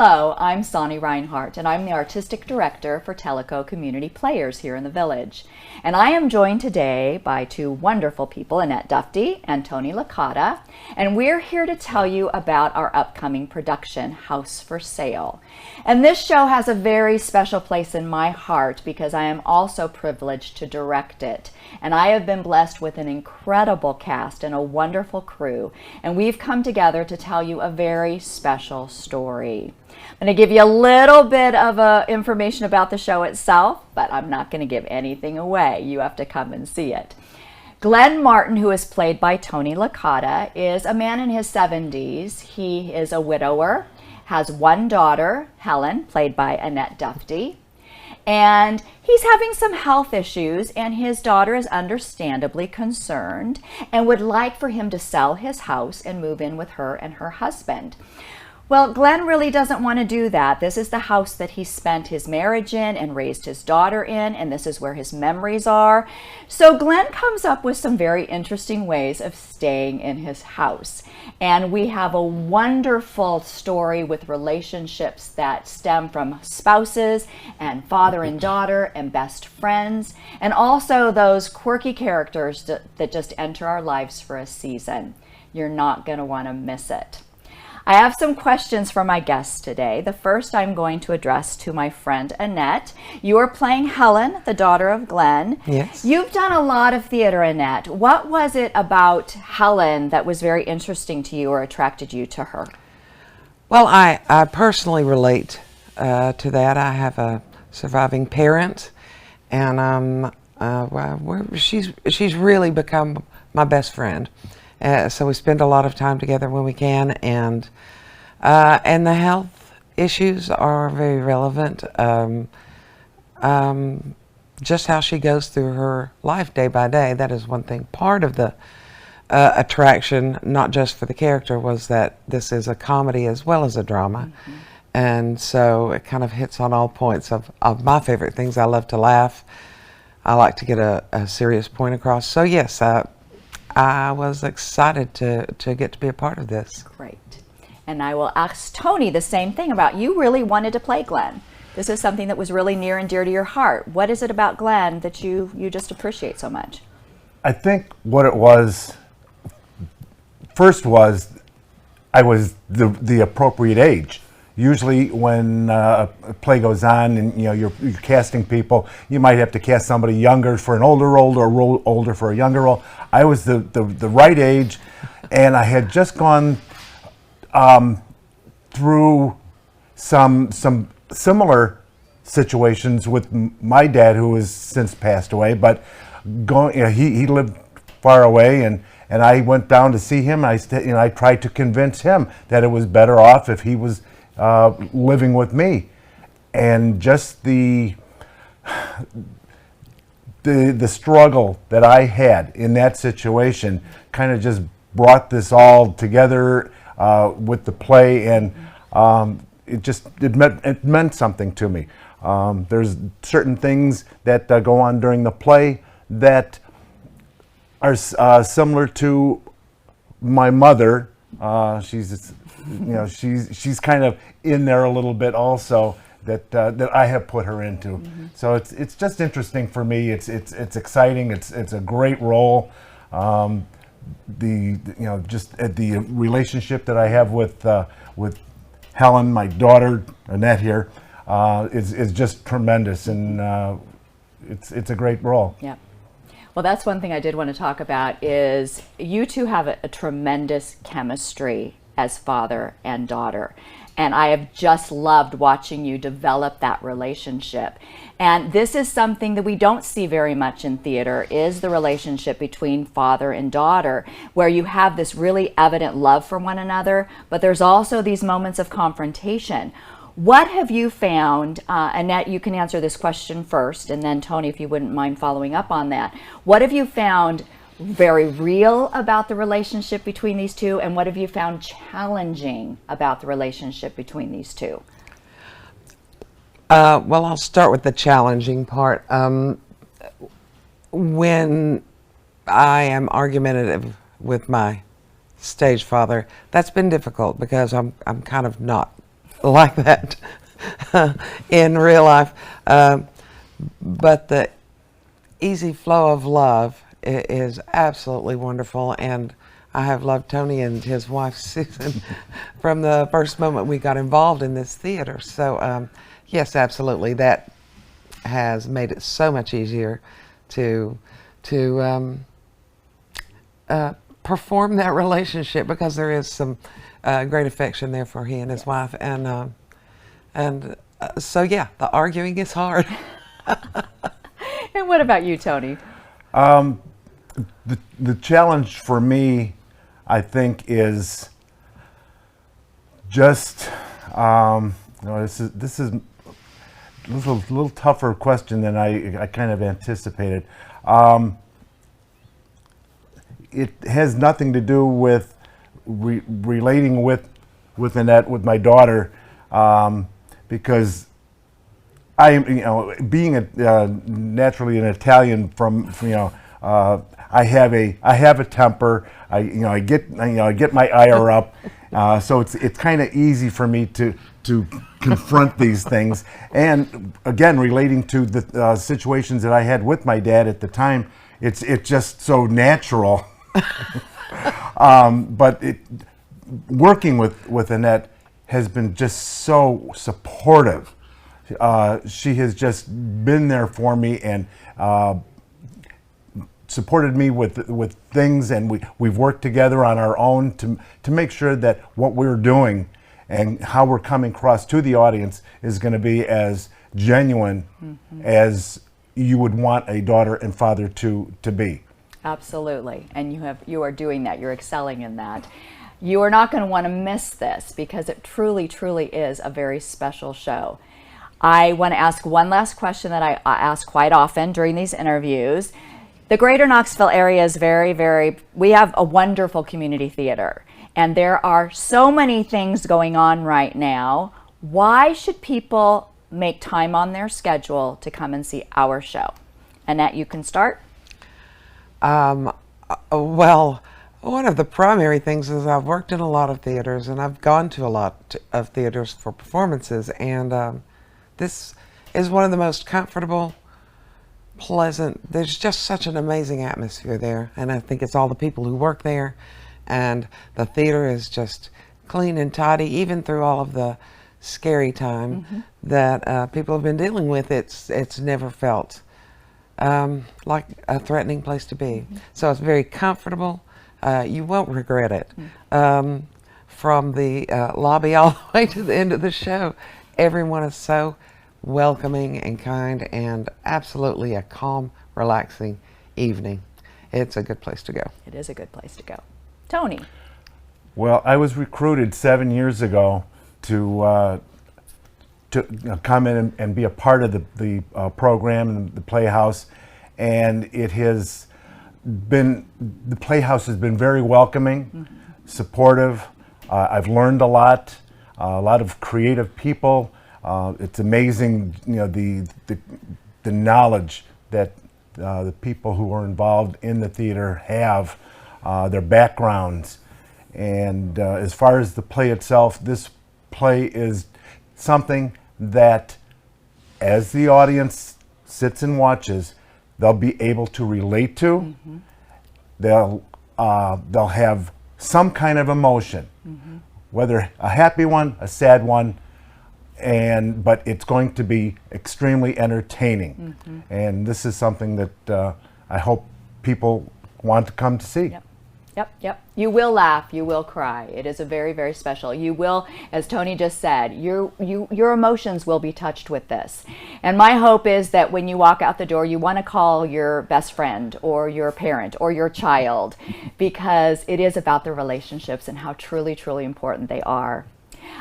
Hello, I'm Sonny Reinhardt, and I'm the Artistic Director for Tellico Community Players here in the Village. And I am joined today by two wonderful people, Annette Dufty and Tony Licata, and we're here to tell you about our upcoming production, House for Sale. And this show has a very special place in my heart because I am also privileged to direct it. And I have been blessed with an incredible cast and a wonderful crew, and we've come together to tell you a very special story. I'm going to give you a little bit of information about the show itself, but I'm not going to give anything away. You have to come and see it. Glenn Martin, who is played by Tony Licata, is a man in his 70s. He is a widower, has one daughter, Helen, played by Annette Dufty, and he's having some health issues, and his daughter is understandably concerned and would like for him to sell his house and move in with her and her husband. Well, Glenn really doesn't want to do that. This is the house that he spent his marriage in and raised his daughter in, and this is where his memories are. So Glenn comes up with some very interesting ways of staying in his house. And we have a wonderful story with relationships that stem from spouses and father and daughter and best friends, and also those quirky characters that just enter our lives for a season. You're not going to want to miss it. I have some questions for my guests today. The first I'm going to address to my friend Annette. You are playing Helen, the daughter of Glenn. Yes. You've done a lot of theater, Annette. What was it about Helen that was very interesting to you or attracted you to her? Well, I personally relate to that. I have a surviving parent, and she's really become my best friend. So we spend a lot of time together when we can, and the health issues are very relevant. Just how she goes through her life day by day, that is one thing. Part of the attraction, not just for the character, was that this is a comedy as well as a drama. Mm-hmm. And so it kind of hits on all points of my favorite things. I love to laugh. I like to get a serious point across. So yes, I was excited to get to be a part of this. Great. And I will ask Tony the same thing about you really wanted to play Glenn. This is something that was really near and dear to your heart. What is it about Glenn that you just appreciate so much? I think what it was, first was, I was the appropriate age. Usually when a play goes on and you're casting people, you might have to cast somebody younger for an older role or older for a younger role. I was the right age, and I had just gone through some similar situations with my dad, who has since passed away, but he lived far away, and I went down to see him. I tried to convince him that it was better off if he was living with me, and just the struggle that I had in that situation kind of just brought this all together with the play, and it meant something to me. There's certain things that go on during the play that are similar to my mother. She's kind of in there a little bit also, that I have put her into. Mm-hmm. So it's just interesting for me. It's exciting. It's a great role. The relationship that I have with Helen, my daughter Annette here, is just tremendous, and it's a great role. Yeah. Well, that's one thing I did want to talk about is you two have a tremendous chemistry as father and daughter. And I have just loved watching you develop that relationship. And this is something that we don't see very much in theater, is the relationship between father and daughter, where you have this really evident love for one another, but there's also these moments of confrontation. What have you found, Annette, you can answer this question first, and then Tony, if you wouldn't mind following up on that. What have you found very real about the relationship between these two, and what have you found challenging about the relationship between these two? Well, I'll start with the challenging part. When I am argumentative with my stage father, that's been difficult because I'm kind of not like that in real life. But the easy flow of love is absolutely wonderful, and I have loved Tony and his wife Susan from the first moment we got involved in this theater. So yes, absolutely, that has made it so much easier to perform that relationship, because there is some great affection there for he and his wife, and so yeah, the arguing is hard. And what about you, Tony? The challenge for me, I think, is just this is a little tougher question than I kind of anticipated. It has nothing to do with relating with Annette, with my daughter, because I am, being naturally an Italian I have a temper. I get my ire up, so it's kind of easy for me to confront these things. And again, relating to the situations that I had with my dad at the time, it's just so natural. But working with Annette has been just so supportive. She has just been there for me and supported me with things, and we've worked together on our own to make sure that what we're doing and how we're coming across to the audience is going to be as genuine as you would want a daughter and father to be. Absolutely, and you are doing that. You're excelling in that. You are not going to want to miss this, because it truly, truly is a very special show. I want to ask one last question that I ask quite often during these interviews. The greater Knoxville area is we have a wonderful community theater, and there are so many things going on right now. Why should people make time on their schedule to come and see our show? Annette, you can start. Well, one of the primary things is I've worked in a lot of theaters, and I've gone to a lot of theaters for performances, and this is one of the most comfortable, pleasant. There's just such an amazing atmosphere there, and I think it's all the people who work there, and the theater is just clean and tidy, even through all of the scary time that people have been dealing with. It's never felt like a threatening place to be. So it's very comfortable. You won't regret it. From the lobby all the way to the end of the show, everyone is so welcoming and kind, and absolutely a calm, relaxing evening. It's a good place to go. It is a good place to go. Tony. Well, I was recruited 7 years ago to come in and be a part of the program and the Playhouse, and the Playhouse has been very welcoming, supportive. I've learned a lot of creative people. It's amazing, the knowledge that the people who are involved in the theater have, their backgrounds. And as far as the play itself, this play is something that, as the audience sits and watches, they'll be able to relate to. They'll have some kind of emotion, whether a happy one, a sad one, but it's going to be extremely entertaining. And this is something that I hope people want to come to see. Yep. You will laugh, you will cry. It is a very, very special. You will, as Tony just said, your emotions will be touched with this. And my hope is that when you walk out the door, you want to call your best friend or your parent or your child, because it is about the relationships and how truly, truly important they are.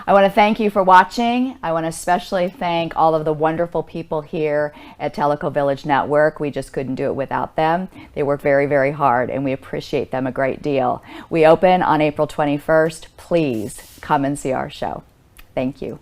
I want to thank you for watching. I want to especially thank all of the wonderful people here at Tellico Village Network. We just couldn't do it without them. They work very, very hard, and we appreciate them a great deal. We open on April 21st. Please come and see our show. Thank you.